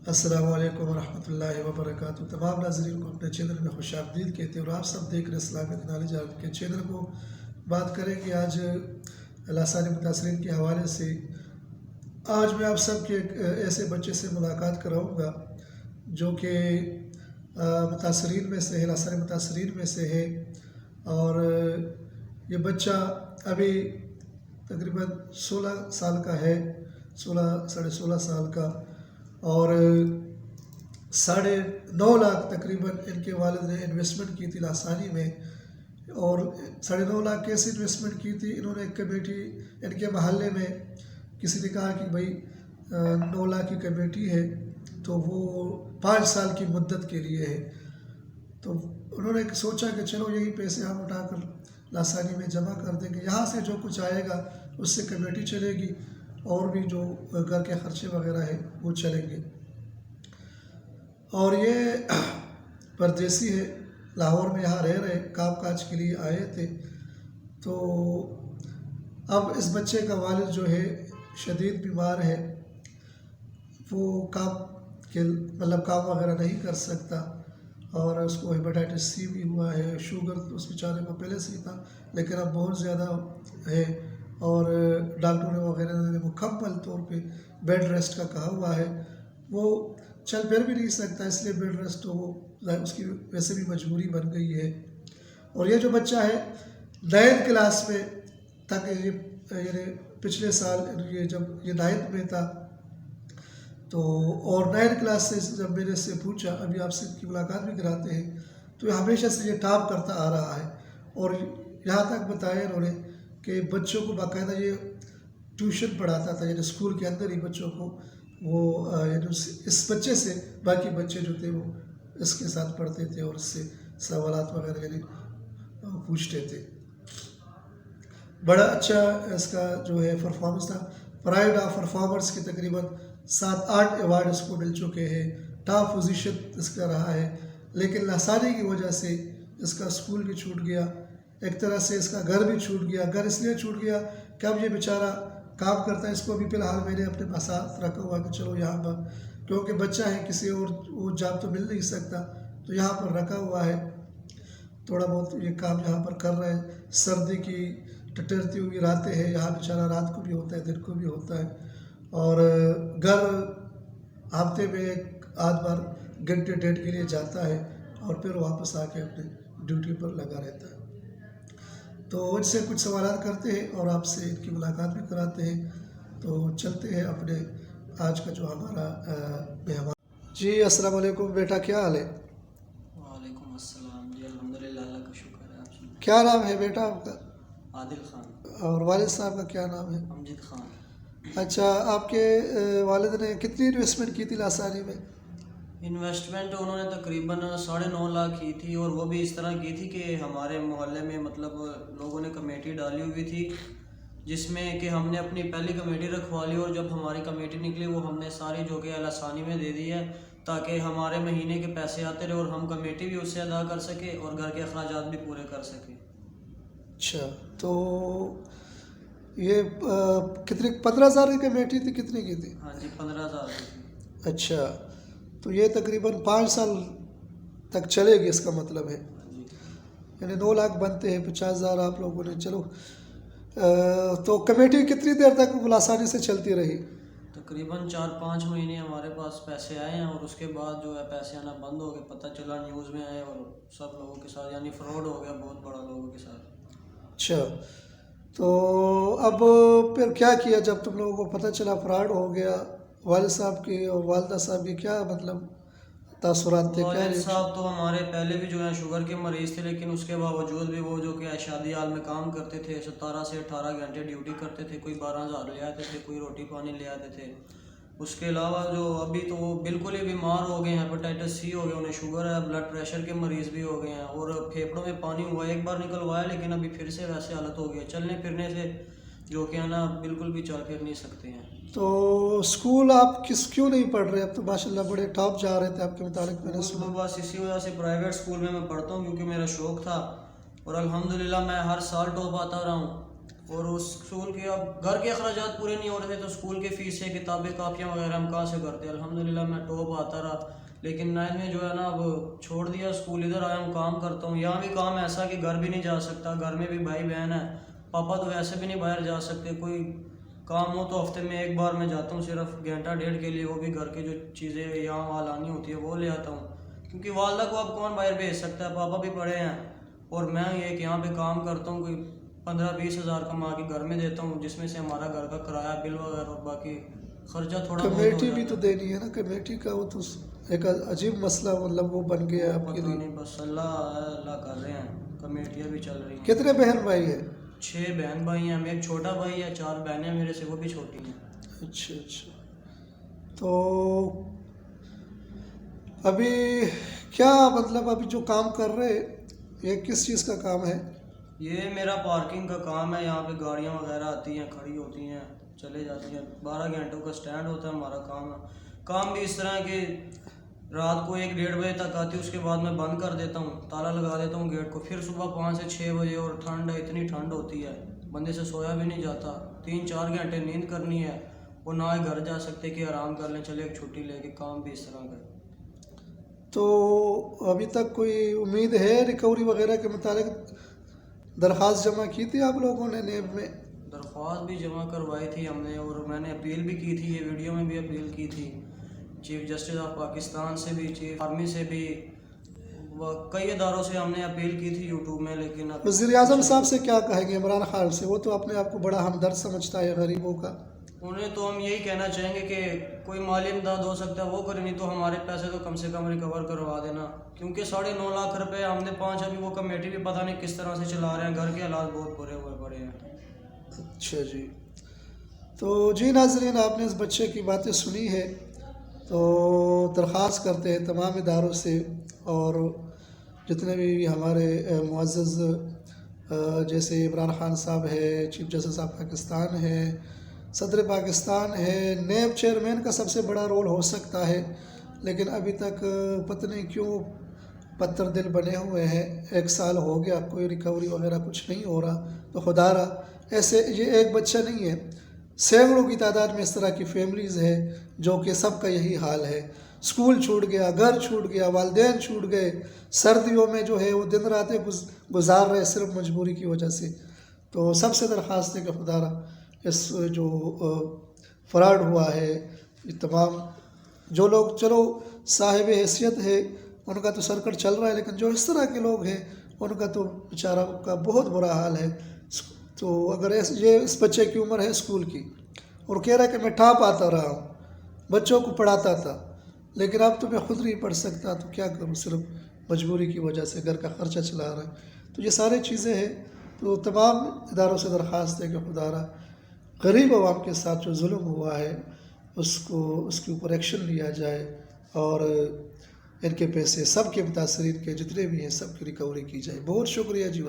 السلام علیکم ورحمۃ اللہ وبرکاتہ۔ تمام ناظرین کو اپنے چینل میں خوش آمدید کہتے ہیں اور آپ سب دیکھ رہے اسلامک نالج کے چینل کو۔ بات کریں کہ آج لاسانی متاثرین کے حوالے سے آج میں آپ سب کے ایک ایسے بچے سے ملاقات کراؤں گا جو کہ متاثرین میں سے ہے، لاسانی متاثرین میں سے ہے، اور یہ بچہ ابھی تقریباً 16 سال کا ہے، 16 سال کا، اور 9.5 لاکھ تقریباً ان کے والد نے انویسٹمنٹ کی تھی لاسانی میں۔ اور 9.5 لاکھ کیسے انویسٹمنٹ کی تھی؟ انہوں نے ایک کمیٹی ان کے محلے میں، کسی نے کہا کہ بھائی 9 لاکھ کی کمیٹی ہے تو وہ 5 سال کی مدت کے لیے ہے، تو انہوں نے سوچا کہ چلو یہی پیسے ہم اٹھا کر لاسانی میں جمع کر دیں گے، یہاں سے جو کچھ آئے گا اس سے کمیٹی چلے گی اور بھی جو گھر کے خرچے وغیرہ ہیں وہ چلیں گے۔ اور یہ پردیسی ہے، لاہور میں یہاں رہ رہے، کام کاج کے لیے آئے تھے۔ تو اب اس بچے کا والد جو ہے شدید بیمار ہے، وہ کام وغیرہ نہیں کر سکتا، اور اس کو ہیپاٹائٹس سی بھی ہوا ہے، شوگر تو اس بیچارے کو پہلے سے ہی تھا لیکن اب بہت زیادہ ہے، اور ڈاکٹروں وغیرہ نے مکمل طور پہ بیڈ ریسٹ کا کہا ہوا ہے۔ وہ چل پھر بھی نہیں سکتا، اس لیے بیڈ ریسٹ وہ اس کی ویسے بھی مجبوری بن گئی ہے۔ اور یہ جو بچہ ہے 9th کلاس میں تک، یعنی پچھلے سال جب یہ 9th میں تھا تو، اور 9th کلاس سے جب میں نے اس سے پوچھا، ابھی آپ سے کی ملاقات بھی کراتے ہیں، تو یہ ہمیشہ سے یہ ٹاپ کرتا آ رہا ہے، اور یہاں تک بتایا انہوں نے کہ بچوں کو باقاعدہ یہ ٹیوشن پڑھاتا تھا، یعنی اسکول کے اندر ہی بچوں کو وہ یعنی اس بچے سے باقی بچے جو تھے وہ اس کے ساتھ پڑھتے تھے اور اس سے سوالات وغیرہ یعنی پوچھتے تھے۔ بڑا اچھا اس کا جو ہے پرفارمنس تھا، پرائڈ آف پرفارمرز کے تقریباً 7-8 ایوارڈ اس کو مل چکے ہیں، ٹاپ پوزیشن اس کا رہا ہے، لیکن لاسانی کی وجہ سے اس کا اسکول بھی چھوٹ گیا، ایک طرح سے اس کا گھر بھی چھوٹ گیا۔ گھر اس لیے چھوٹ گیا کہ اب یہ بیچارہ کام کرتا ہے، اس کو ابھی فی الحال میں نے اپنے ساتھ رکھا ہوا کہ چلو یہاں پر، کیونکہ بچہ ہے کسی اور وہ جاب تو مل نہیں سکتا، تو یہاں پر رکھا ہوا ہے، تھوڑا بہت یہ کام یہاں پر کر رہے ہیں۔ سردی کی ٹٹرتی ہوئی راتیں ہیں، یہاں بیچارہ رات کو بھی ہوتا ہے دن کو بھی ہوتا ہے، اور گھر ہفتے میں 1-8 بار گھنٹے 1.5 کے لیے جاتا ہے اور پھر واپس آ کے اپنے ڈیوٹی پر لگا رہتا ہے۔ تو ان سے کچھ سوالات کرتے ہیں اور آپ سے ان کی ملاقات بھی کراتے ہیں، تو چلتے ہیں اپنے آج کا جو ہمارا مہمان۔ جی السلام علیکم بیٹا، کیا حال ہے؟ وعلیکم السلام جی، الحمدللہ، اللہ کا شکر ہے۔ آپ سنائیں؟ کیا نام ہے بیٹا آپ کا؟ عادل خان۔ اور والد صاحب کا کیا نام ہے؟ امجد خان۔ اچھا، آپ کے والد نے کتنی انویسٹمنٹ کی تھی لاسانی میں؟ انویسٹمنٹ انہوں نے تقریباً 9.5 لاکھ کی تھی، اور وہ بھی اس طرح کی تھی کہ ہمارے محلے میں مطلب لوگوں نے کمیٹی ڈالی ہوئی تھی، جس میں کہ ہم نے اپنی پہلی کمیٹی رکھوا لی، اور جب ہماری کمیٹی نکلی وہ ہم نے ساری جو کہ لاسانی میں دے دی ہے، تاکہ ہمارے مہینے کے پیسے آتے رہے اور ہم کمیٹی بھی اس سے ادا کر سکے اور گھر کے اخراجات بھی پورے کر سکیں۔ اچھا، تو یہ کتنے 15,000 کی کمیٹی تھی، کتنے کی تھی؟ ہاں جی، 15,000 کی تھی۔ اچھا، تو یہ تقریباً 5 سال تک چلے گی، اس کا مطلب ہے یعنی 9 لاکھ بنتے ہیں، 50,000 آپ لوگوں نے، چلو تو کمیٹی کتنی دیر تک لاسانی سے چلتی رہی؟ تقریباً 4-5 مہینے ہمارے پاس پیسے آئے ہیں، اور اس کے بعد جو ہے پیسے آنا بند ہو گئے، پتہ چلا نیوز میں آئے، اور سب لوگوں کے ساتھ یعنی فراڈ ہو گیا بہت بڑا لوگوں کے ساتھ۔ اچھا، تو اب پھر کیا کیا جب تم لوگوں کو پتہ چلا فراڈ ہو گیا؟ والد صاحب کی اور والدہ صاحب کی کیا مطلب تاثرات تھے؟ کیا والد صاحب تو ہمارے پہلے بھی جو ہیں شوگر کے مریض تھے، لیکن اس کے باوجود بھی وہ جو کہ شادی حال میں کام کرتے تھے، 17 سے 18 گھنٹے ڈیوٹی کرتے تھے، کوئی 12,000 لے آتے تھے، کوئی روٹی پانی لے آتے تھے۔ اس کے علاوہ جو ابھی تو وہ بالکل ہی بیمار ہو گئے ہیں، ہیپاٹائٹس سی ہو گیا، انہیں شوگر ہے، بلڈ پریشر کے مریض بھی ہو گئے ہیں، اور پھیپھڑوں میں پانی ہوا ہے، ایک بار نکلوایا لیکن ابھی پھر سے ویسے حالت ہو گئی، چلنے پھرنے سے جو کہ نا بالکل بھی چل پھر نہیں سکتے ہیں۔ تو اسکول آپ کیوں نہیں پڑھ رہے؟ اب تو ماشاءاللہ بڑے ٹاپ جا رہے تھے آپ کے متعلق میں نے سنا۔ بس اسی وجہ سے پرائیویٹ اسکول میں پڑھتا ہوں، کیونکہ میرا شوق تھا، اور الحمدللہ میں ہر سال ٹاپ آتا رہا ہوں۔ اور اس اسکول کے اب گھر کے اخراجات پورے نہیں ہو رہے تھے تو اسکول کے فیسیں کتابیں کاپیاں وغیرہ ہم کہاں سے کرتے. الحمدللہ میں ٹاپ آتا رہا، لیکن نائن میں جو ہے نا اب چھوڑ دیا اسکول، ادھر آیا ہوں کام کرتا ہوں. یہاں بھی کام ایسا کہ گھر بھی نہیں جا سکتا، گھر میں بھی بھائی بہن ہے، پاپا تو ویسے بھی نہیں باہر جا سکتے. کوئی کام ہو تو ہفتے میں ایک بار میں جاتا ہوں صرف گھنٹہ ڈیڑھ کے لیے، وہ بھی گھر کے جو چیزیں یہاں وہاں لانی ہوتی ہے وہ لے آتا ہوں. کیونکہ والدہ کو اب کون باہر بھیج سکتا ہے، پاپا بھی پڑے ہیں اور میں یہ کہ یہاں پہ کام کرتا ہوں، کوئی 15-20 ہزار کما کے گھر میں دیتا ہوں، جس میں سے ہمارا گھر کا کرایہ بل وغیرہ اور باقی خرچہ تھوڑا بہت ہو کمیٹی جاتا بھی تو ہے. دینی ہے نا، کمیٹی کا وہ تو ایک عجیب مسئلہ مطلب وہ بن گیا آپ کے پتہ لیے. نہیں، بس اللہ کر رہے ہیں، کمیٹیاں بھی چل رہی ہیں. کتنے بہن بھائی ہیں؟ 6 بہن بھائی ہیں، ایک چھوٹا بھائی ہے، 4 بہنیں میرے سے، وہ بھی چھوٹی ہیں. اچھا اچھا. تو ابھی کیا مطلب ابھی جو کام کر رہے یہ کس چیز کا کام ہے؟ یہ میرا پارکنگ کا کام ہے، یہاں پہ گاڑیاں وغیرہ آتی ہیں، کھڑی ہوتی ہیں، چلے جاتی ہیں. 12 گھنٹوں کا سٹینڈ ہوتا ہے ہمارا کام ہے. کام بھی اس طرح کہ رات کو 1-1:30 بجے تک آتی ہے، اس کے بعد میں بند کر دیتا ہوں، تالا لگا دیتا ہوں گیٹ کو. پھر صبح 5 سے 6 بجے، اور ٹھنڈ ہے، اتنی ٹھنڈ ہوتی ہے بندے سے سویا بھی نہیں جاتا. 3-4 گھنٹے نیند کرنی ہے، وہ نہ ہی گھر جا سکتے کہ آرام کر لیں، چلے ایک چھٹی لے کے. کام بھی اس طرح کا ہے. تو ابھی تک کوئی امید ہے ریکوری وغیرہ کے متعلق؟ درخواست جمع کی تھی آپ لوگوں نے نیب میں؟ درخواست بھی جمع کروائی تھی ہم نے، اور میں نے اپیل بھی کی تھی، یہ ویڈیو میں بھی اپیل کی تھی چیف جسٹس آف پاکستان سے بھی، چیف آرمی سے بھی، کئی اداروں سے ہم نے اپیل کی تھی یوٹیوب میں. لیکن وزیر اعظم صاحب سے کیا کہیں گے؟ عمران خان سے، وہ تو اپنے آپ کو بڑا ہمدرد سمجھتا ہے غریبوں کا. انہیں تو ہم یہی کہنا چاہیں گے کہ کوئی مالی امداد ہو سکتا ہے وہ کرے، نہیں تو ہمارے پیسے تو کم سے کم ریکور کروا دینا. کیونکہ 9.5 لاکھ روپے ہم نے 5 ابھی وہ کمیٹی بھی پتہ نہیں کس طرح سے چلا رہے ہیں. گھر کے حالات بہت برے ہوئے پڑے ہیں. اچھا جی. تو جی ناظرین، آپ نے اس بچے کی باتیں سنی ہے، تو درخواست کرتے ہیں تمام اداروں سے اور جتنے بھی ہمارے معزز جیسے عمران خان صاحب ہے، چیف جسٹس آف پاکستان ہے، صدر پاکستان ہے، نیب چیئرمین کا سب سے بڑا رول ہو سکتا ہے، لیکن ابھی تک پتہ نہیں کیوں پتھر دل بنے ہوئے ہیں. 1 سال ہو گیا، کوئی ریکوری وغیرہ کچھ نہیں ہو رہا. تو خدا را ایسے یہ ایک بچہ نہیں ہے، سینکڑوں کی تعداد میں اس طرح کی فیملیز ہے جو کہ سب کا یہی حال ہے. اسکول چھوٹ گیا، گھر چھوٹ گیا، والدین چھوٹ گئے، سردیوں میں جو ہے وہ دن راتیں گزار رہے صرف مجبوری کی وجہ سے. تو سب سے درخواست ہے کہ خدا را اس جو فراڈ ہوا ہے، یہ تمام جو لوگ چلو صاحب حیثیت ہے ان کا تو سرکٹ چل رہا ہے، لیکن جو اس طرح کے لوگ ہیں ان کا تو بیچارہ کا بہت برا حال ہے. تو اگر یہ اس بچے کی عمر ہے اسکول کی، اور کہہ رہا ہے کہ میں ٹاپ آتا رہا ہوں، بچوں کو پڑھاتا تھا، لیکن اب تو میں خود نہیں پڑھ سکتا، تو کیا کروں، صرف مجبوری کی وجہ سے گھر کا خرچہ چلا رہا ہے. تو یہ سارے چیزیں ہیں. تو تمام اداروں سے درخواست ہے کہ خدا را غریب عوام کے ساتھ جو ظلم ہوا ہے اس کے اوپر ایکشن لیا جائے، اور ان کے پیسے سب کے متاثرین کے جتنے بھی ہیں سب کی ریکوری کی جائے. بہت شکریہ جی.